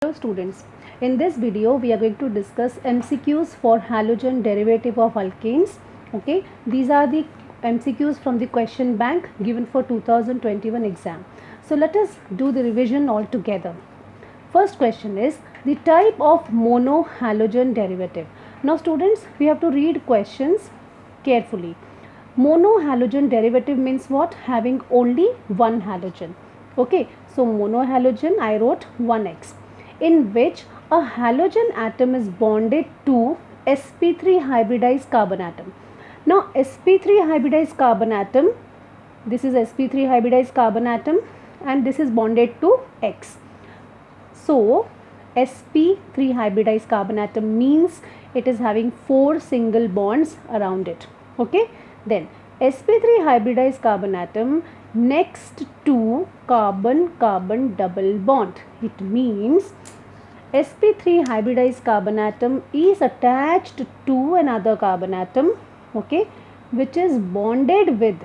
Hello students, in this video we are going to discuss MCQs for halogen derivative of alkanes. Okay, these are the MCQs from the question bank given for 2021 exam. So let us do the revision all together. First question is the type of monohalogen derivative. Now students, we have to read questions carefully. Monohalogen derivative means what? Having only one halogen. Okay, so monohalogen I wrote 1x, in which a halogen atom is bonded to sp3 hybridized carbon atom. Now sp3 hybridized carbon atom, this is sp3 hybridized carbon atom and this is bonded to X. So sp3 hybridized carbon atom means it is having 4 single bonds around it. Okay, then sp3 hybridized carbon atom next to carbon double bond. It means sp3 hybridized carbon atom is attached to another carbon atom, okay, which is bonded with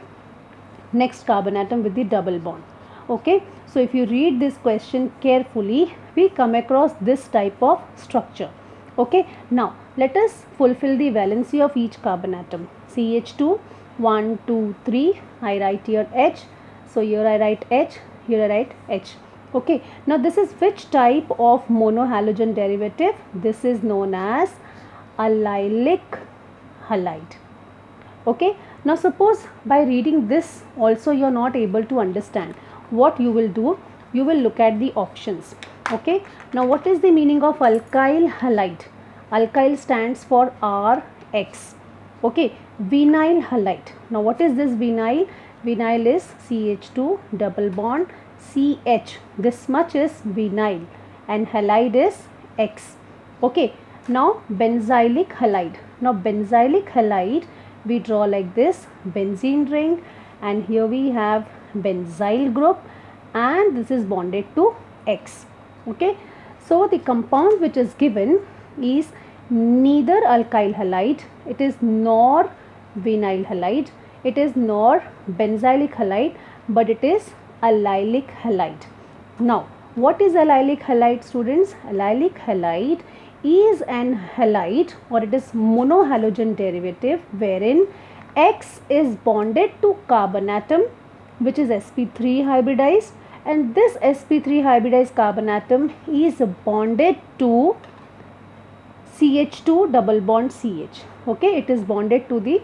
next carbon atom with the double bond. Okay, so if you read this question carefully, we come across this type of structure. Okay, now let us fulfill the valency of each carbon atom. CH2 1 2 3, I write here H. So here I write H, here I write H. Okay, now this is which type of monohalogen derivative? This is known as allylic halide. Okay, now suppose by reading this also you are not able to understand. What you will do, you will look at the options. Okay, now what is the meaning of alkyl halide? Alkyl stands for RX. Okay, vinyl halide. Now what is this vinyl? Vinyl is CH2 double bond CH. This much is vinyl and halide is X. Okay, now benzylic halide. Now benzylic halide we draw like this, benzene ring, and here we have benzyl group and this is bonded to X. Okay, so the compound which is given is neither alkyl halide, it is nor vinyl halide, it is nor benzylic halide, but it is allylic halide. Now what is allylic halide, students? Allylic halide is an halide or it is monohalogen derivative wherein X is bonded to carbon atom which is sp3 hybridized, and this sp3 hybridized carbon atom is bonded to CH2 double bond CH. Okay, it is bonded to the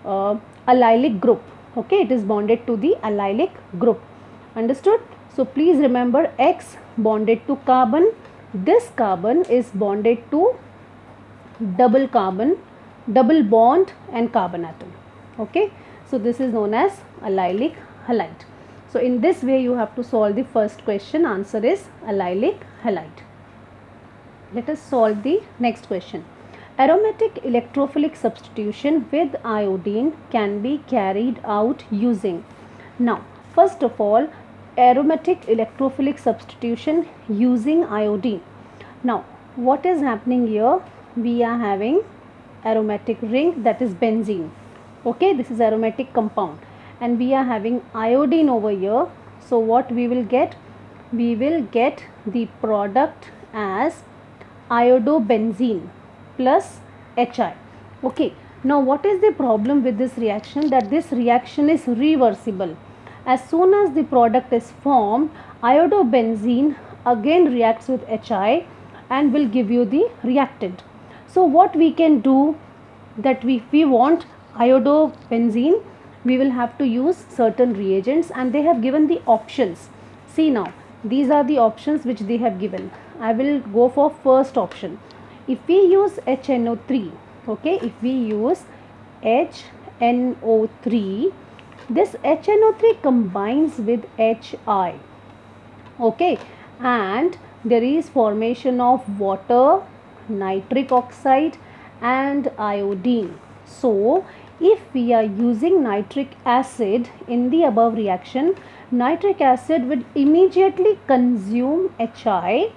allylic group. Okay, it is bonded to the allylic group. Understood? So please remember X bonded to carbon. This carbon is bonded to double bond and carbon atom. Okay, so this is known as allylic halide. So in this way you have to solve the first question. Answer is allylic halide. Let us solve the next question. Aromatic electrophilic substitution with iodine can be carried out using. Now first of all, aromatic electrophilic substitution using iodine. Now what is happening here? We are having aromatic ring, that is benzene. Okay, this is aromatic compound and we are having iodine over here. So what we will get? We will get the product as iodobenzene plus HI. Okay, now what is the problem with this reaction? That this reaction is reversible. As soon as the product is formed, iodobenzene again reacts with HI and will give you the reactant. So what we can do, that if we want iodobenzene, we will have to use certain reagents and they have given the options. See now, these are the options which they have given. I will go for first option. If we use HNO3, okay, if we use HNO3, this HNO3 combines with HI, okay, and there is formation of water, nitric oxide and iodine. So if we are using nitric acid in the above reaction, nitric acid will immediately consume HI,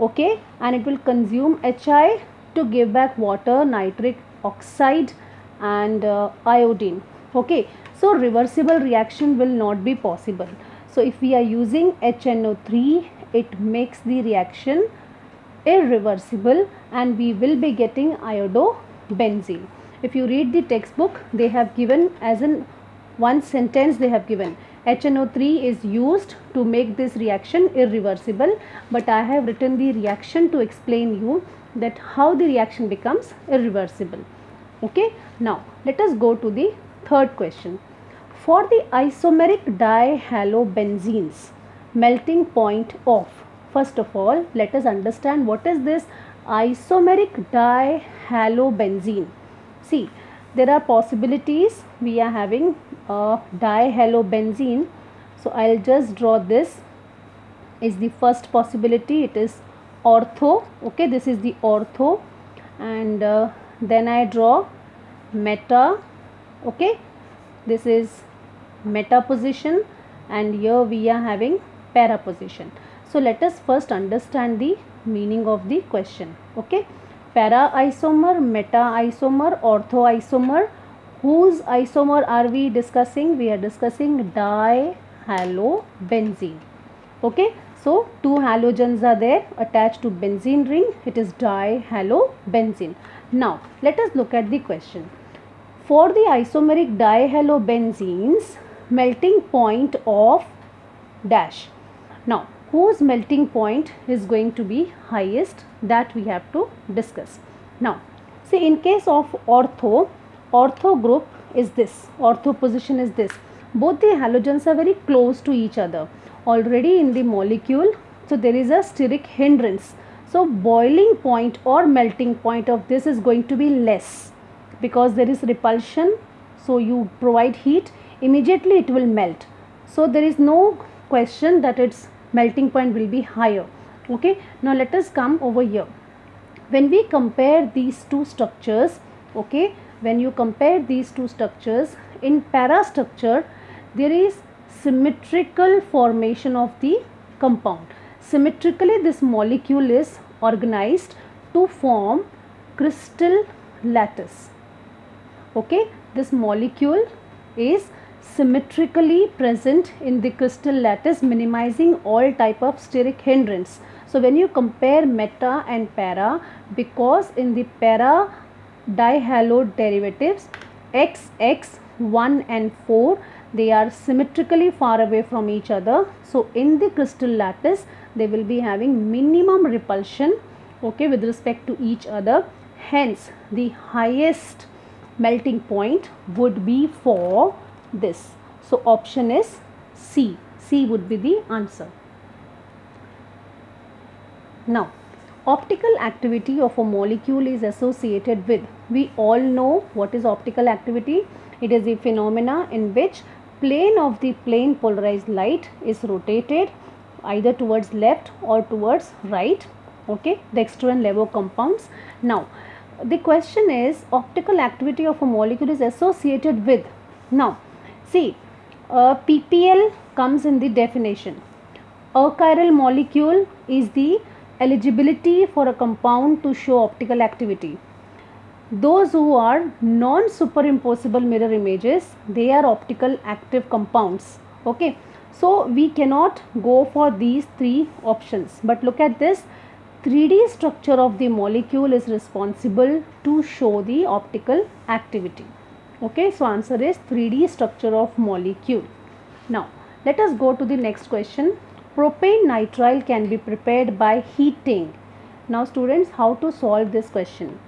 okay, and it will consume HI to give back water, nitric oxide and iodine. Okay, so reversible reaction will not be possible. So if we are using HNO3, it makes the reaction irreversible, and we will be getting iodobenzene. If you read the textbook, they have given as in one sentence, they have given HNO3 is used to make this reaction irreversible, but I have written the reaction to explain you that how the reaction becomes irreversible. Okay, now let us go to the third question. For the isomeric dihalobenzenes, melting point of, first of all let us understand what is this isomeric dihalobenzene. See, there are possibilities. We are having dihalobenzene, so I'll just draw this is the first possibility. It is ortho. Okay, this is the ortho, and then I draw meta. Okay, this is meta position, and here we are having para position. So let us first understand the meaning of the question. Okay, para isomer, meta isomer, ortho isomer. Whose isomer are we discussing? We are discussing dihalobenzene. Okay, so two halogens are there attached to benzene ring. It is dihalobenzene. Now let us look at the question. For the isomeric dihalobenzenes, melting point of dash. Now whose melting point is going to be highest, that we have to discuss. Now see, in case of ortho group is this, ortho position is this. Both the halogens are very close to each other already in the molecule, so there is a steric hindrance. So boiling point or melting point of this is going to be less because there is repulsion. So you provide heat, immediately it will melt. So there is no question that its melting point will be higher. Okay, now let us come over here. When we compare these two structures, okay, when you compare these two structures, in para structure there is symmetrical formation of the compound. Symmetrically this molecule is organized to form crystal lattice. Okay, this molecule is symmetrically present in the crystal lattice, minimizing all type of steric hindrance. So when you compare meta and para, because in the para dihalo derivatives XX 1 and 4, they are symmetrically far away from each other. So in the crystal lattice they will be having minimum repulsion, okay, with respect to each other. Hence the highest melting point would be for this. So option is C. C would be the answer. Now optical activity of a molecule is associated with, we all know what is optical activity. It is the phenomena in which plane of the plane polarized light is rotated either towards left or towards right. Okay, dextro and levo compounds. Now the question is, optical activity of a molecule is associated with. Now see, PPL comes in the definition. Achiral molecule is the eligibility for a compound to show optical activity. Those who are non-superimposable mirror images, they are optical active compounds. Okay, so we cannot go for these three options, but look at this. 3D structure of the molecule is responsible to show the optical activity. Okay, so answer is 3D structure of molecule. Now let us go to the next question. Propane nitrile can be prepared by heating. Now students, how to solve this question?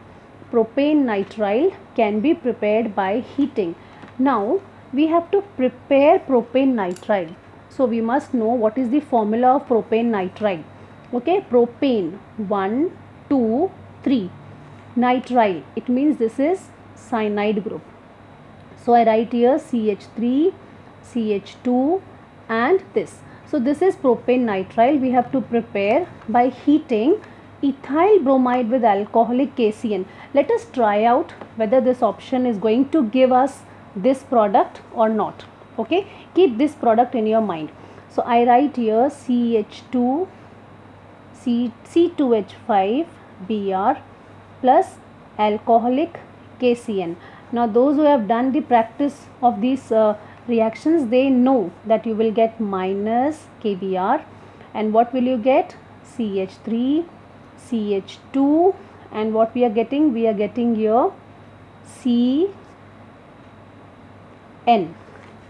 Propane nitrile can be prepared by heating. Now we have to prepare propane nitrile, so we must know what is the formula of propane nitrile. Okay, propane 1, 2, 3, nitrile, it means this is cyanide group. So I write here CH3, CH2 and this. So this is propane nitrile. We have to prepare by heating ethyl bromide with alcoholic KCN. Let us try out whether this option is going to give us this product or not. Okay, keep this product in your mind. So I write here CH2, C2H5 Br plus alcoholic KCN. Now those who have done the practice of these reactions, they know that you will get minus KBr, and what will you get? CH3, CH2, and what we are getting? We are getting here CN.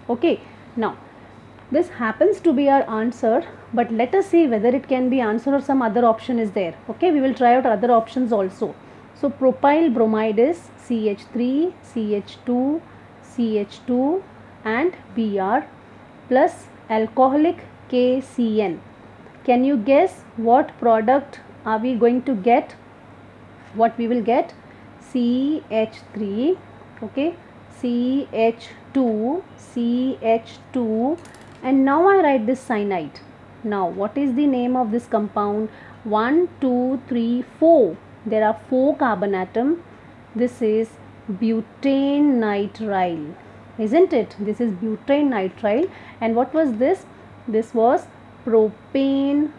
Okay, now this happens to be our answer, but let us see whether it can be answer or some other option is there. Okay, we will try out other options also. So propyl bromide is CH3, CH2, CH2 and Br plus alcoholic KCN. Can you guess what product are we going to get? What we will get? CH3, okay, CH2, CH2, and now I write this cyanide. Now what is the name of this compound? 1, 2, 3, 4. There are 4 carbon atom. This is butane nitrile, isn't it? This is butane nitrile. And what was this? This was propane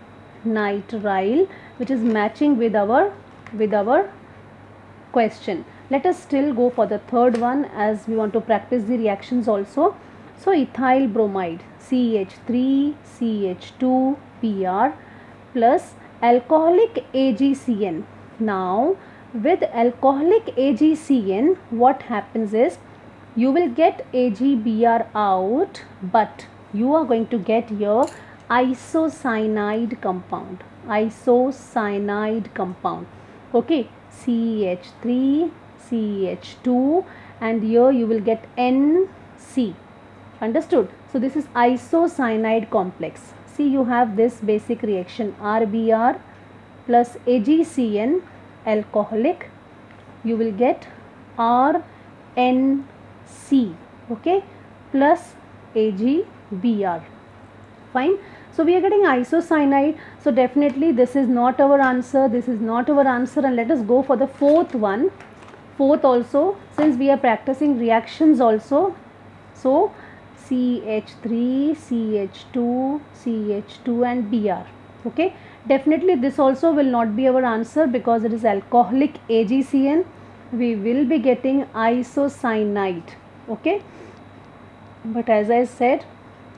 nitrile, which is matching with our question. Let us still go for the third one, as we want to practice the reactions also. So ethyl bromide CH3, CH2, Br plus alcoholic AgCN. Now with alcoholic AgCN, what happens is you will get AgBr out, but you are going to get here isocyanide compound. Isocyanide compound. Okay, CH3, CH2, and here you will get NC. Understood? So this is isocyanide complex. See, you have this basic reaction RBr plus AgCN alcoholic. You will get RNC, okay, plus AgBr. Fine. So we are getting isocyanide. So definitely this is not our answer. This is not our answer. And let us go for the fourth one. Fourth also, since we are practicing reactions also. So CH3, CH2, CH2 and Br. Okay. Definitely this also will not be our answer because it is alcoholic AgCN. We will be getting isocyanide. Okay. But as I said,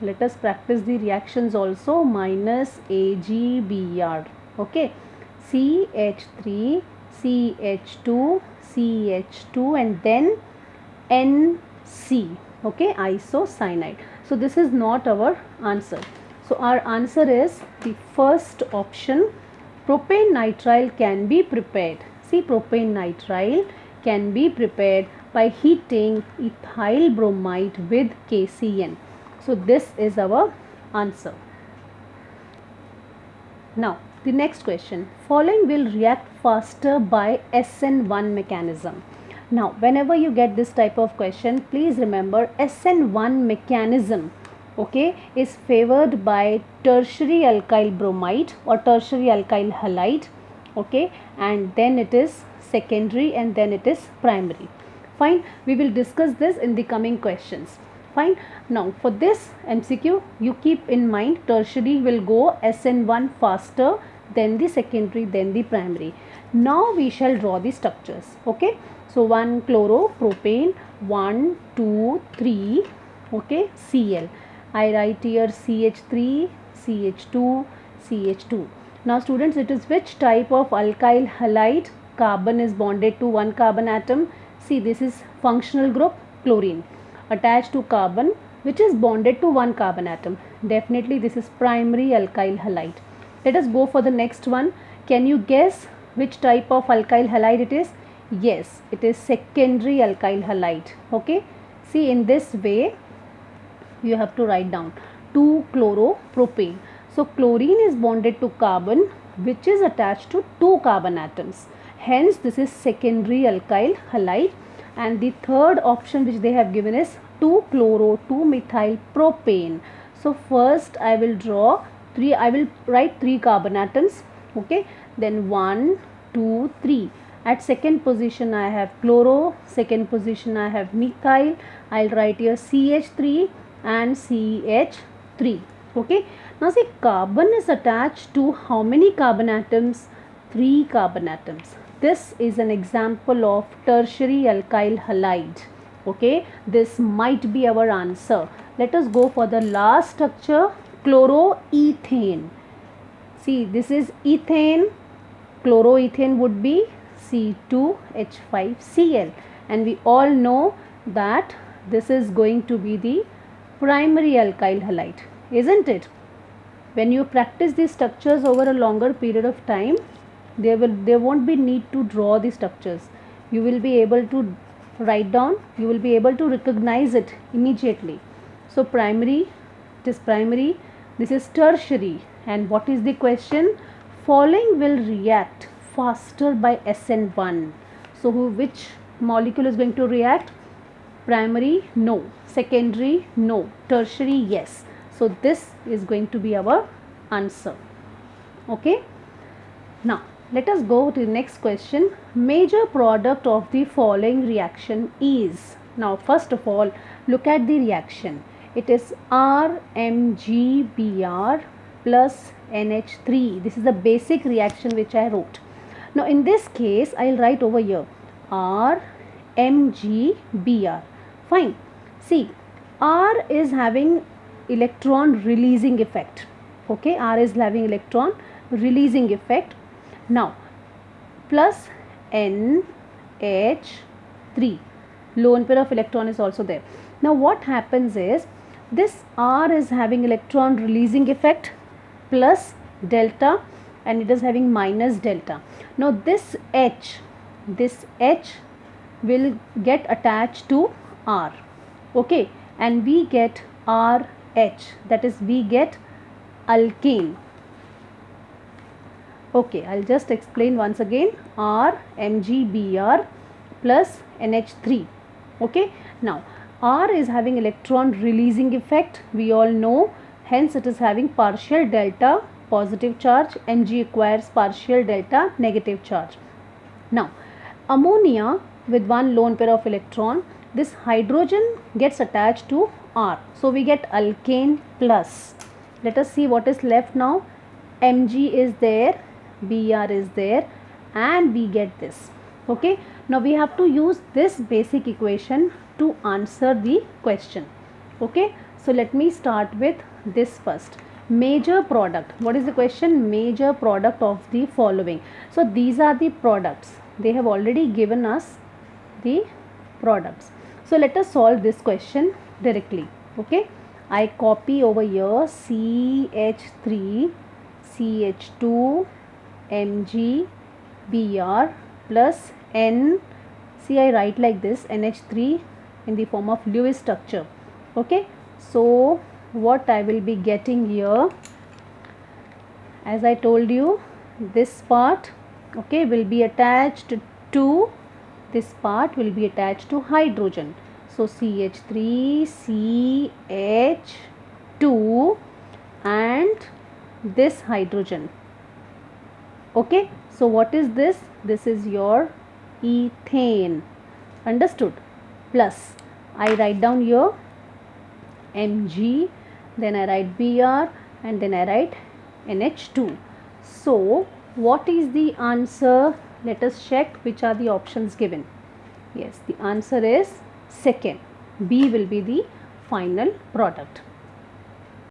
let us practice the reactions also. Minus AgBr. Okay. CH3, CH2, CH2 and then NC. Okay, isocyanide. So this is not our answer. So our answer is the first option. Propane nitrile can be prepared. See, propane nitrile can be prepared by heating ethyl bromide with KCN. So this is our answer. Now the next question. Following will react faster by SN1 mechanism. Now whenever you get this type of question, please remember SN1 mechanism, okay, is favored by tertiary alkyl bromide or tertiary alkyl halide, okay, and then it is secondary and then it is primary. Fine, we will discuss this in the coming questions. Fine. Now for this MCQ, you keep in mind tertiary will go SN1 faster, then the secondary, then the primary. Now we shall draw the structures. Okay. So 1 chloropropane, 1, 2, 3, okay, Cl. I write here CH3, CH2, CH2. Now students, it is which type of alkyl halide? Carbon is bonded to one carbon atom. See, this is functional group chlorine attached to carbon which is bonded to one carbon atom. Definitely this is primary alkyl halide. Let us go for the next one. Can you guess which type of alkyl halide it is? Yes, it is secondary alkyl halide. Okay. See, in this way you have to write down 2 chloropropane. So chlorine is bonded to carbon which is attached to 2 carbon atoms. Hence this is secondary alkyl halide. And the third option which they have given is 2 chloro 2 methyl propane. So first I will draw 3, I will write 3 carbon atoms. Okay. Then 1, 2, 3. At second position I have chloro, second position I have methyl. I'll write here CH3 and CH3. Okay. Now see, carbon is attached to how many carbon atoms? 3 carbon atoms. This is an example of tertiary alkyl halide. Okay. This might be our answer. Let us go for the last structure, chloroethane. See, this is ethane. chloroethane would be C2H5Cl, and we all know that this is going to be the primary alkyl halide, isn't it? When you practice these structures over a longer period of time, there won't be need to draw the structures. You will be able to write down, you will be able to recognize it immediately. So primary, it is primary, this is tertiary, and what is the question? Following will react faster by SN1. So which molecule is going to react? Primary, no. Secondary, no. Tertiary, yes. So this is going to be our answer. Okay. Now let us go to the next question. Major product of the following reaction is. Now first of all, look at the reaction. It is RMgBr plus NH3. This is the basic reaction which I wrote. Now in this case, I will write over here RMgBr. Fine. See, R is having electron releasing effect. Okay, R is having electron releasing effect. Now plus NH3, lone pair of electron is also there. Now what happens is, this R is having electron releasing effect plus delta, and it is having minus delta. Now this H will get attached to R, okay, and we get RH, that is we get alkane. Okay, I'll just explain once again. RMgBr plus NH3. Okay, now R is having electron releasing effect, we all know, hence it is having partial delta positive charge, Mg acquires partial delta negative charge. Now ammonia with one lone pair of electron, this hydrogen gets attached to R, so we get alkane plus. Let us see what is left now. Mg is there, Br is there, and we get this. Okay, now we have to use this basic equation to answer the question. Okay, so let me start with this first. Major product. What is the question? Major product of the following. So these are the products. They have already given us the products. So let us solve this question directly. Okay, I copy over here CH3 CH2 MgBr plus N. See, I write like this, NH3 in the form of Lewis structure. Okay, so what I will be getting here, as I told you, this part, okay, will be attached to, this part will be attached to hydrogen. So CH3 CH2 and this hydrogen. Okay, so what is this? This is your ethane. Understood? Plus I write down here Mg, then I write Br, and then I write NH2. So what is the answer? Let us check which are the options given. Yes, the answer is second. B will be the final product.